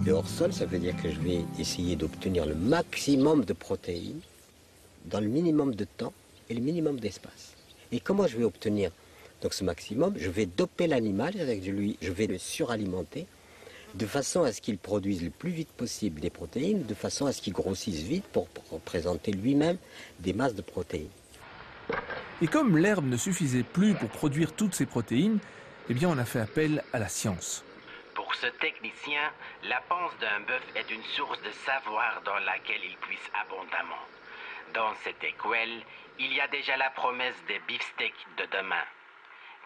de hors-sol, ça veut dire que je vais essayer d'obtenir le maximum de protéines dans le minimum de temps et le minimum d'espace. Et comment je vais obtenir donc ce maximum? Je vais doper l'animal, c'est-à-dire que je vais le suralimenter de façon à ce qu'il produise le plus vite possible des protéines, de façon à ce qu'il grossisse vite pour représenter lui-même des masses de protéines. Et comme l'herbe ne suffisait plus pour produire toutes ces protéines, eh bien on a fait appel à la science. Pour ce technicien, la panse d'un bœuf est une source de savoir dans laquelle il puise abondamment. Dans cette écuelle, il y a déjà la promesse des beefsteaks de demain.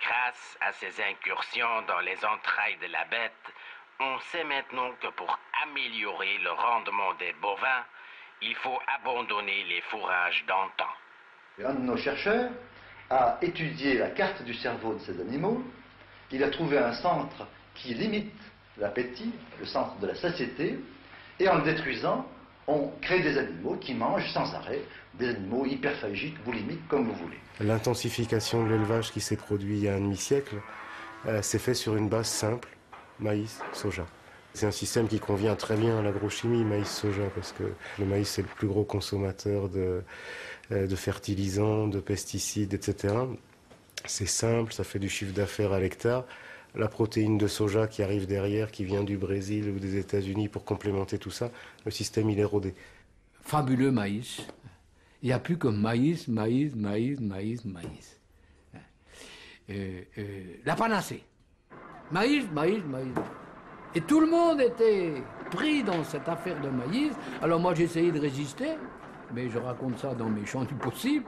Grâce à ces incursions dans les entrailles de la bête, on sait maintenant que pour améliorer le rendement des bovins, il faut abandonner les fourrages d'antan. Un de nos chercheurs a étudié la carte du cerveau de ces animaux. Il a trouvé un centre qui limite l'appétit, le centre de la satiété, et en le détruisant, on crée des animaux qui mangent sans arrêt, des animaux hyperphagiques, boulimiques, comme vous voulez. L'intensification de l'élevage qui s'est produit il y a un demi-siècle s'est fait sur une base simple, maïs, soja. C'est un système qui convient très bien à l'agrochimie, maïs-soja, parce que le maïs c'est le plus gros consommateur de fertilisants, de pesticides, etc. C'est simple, ça fait du chiffre d'affaires à l'hectare. La protéine de soja qui arrive derrière, qui vient du Brésil ou des États-Unis pour complémenter tout ça, le système il est rodé. Fabuleux maïs. Il n'y a plus que maïs, maïs, maïs, maïs, maïs. La panacée. Maïs, maïs, maïs. Et tout le monde était pris dans cette affaire de maïs. Alors moi j'ai essayé de résister, mais je raconte ça dans mes champs du possible.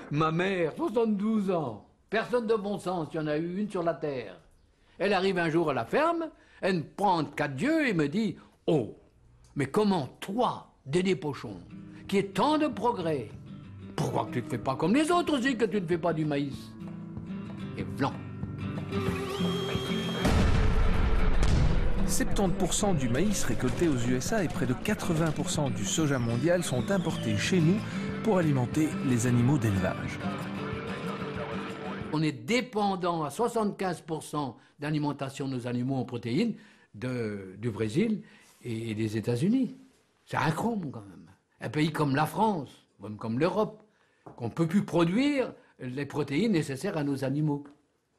Ma mère, 72 ans, personne de bon sens, il y en a eu une sur la terre. Elle arrive un jour à la ferme, elle me prend de quatre yeux et me dit « Oh, mais comment toi, Dédé Pochon, qui est tant de progrès, pourquoi que tu ne te fais pas comme les autres aussi, que tu ne fais pas du maïs ?» Et blanc. 70% du maïs récolté aux USA et près de 80% du soja mondial sont importés chez nous pour alimenter les animaux d'élevage. On est dépendant à 75% d'alimentation de nos animaux en protéines du Brésil et des États-Unis. C'est incroyable quand même. Un pays comme la France, même comme l'Europe, qu'on ne peut plus produire les protéines nécessaires à nos animaux.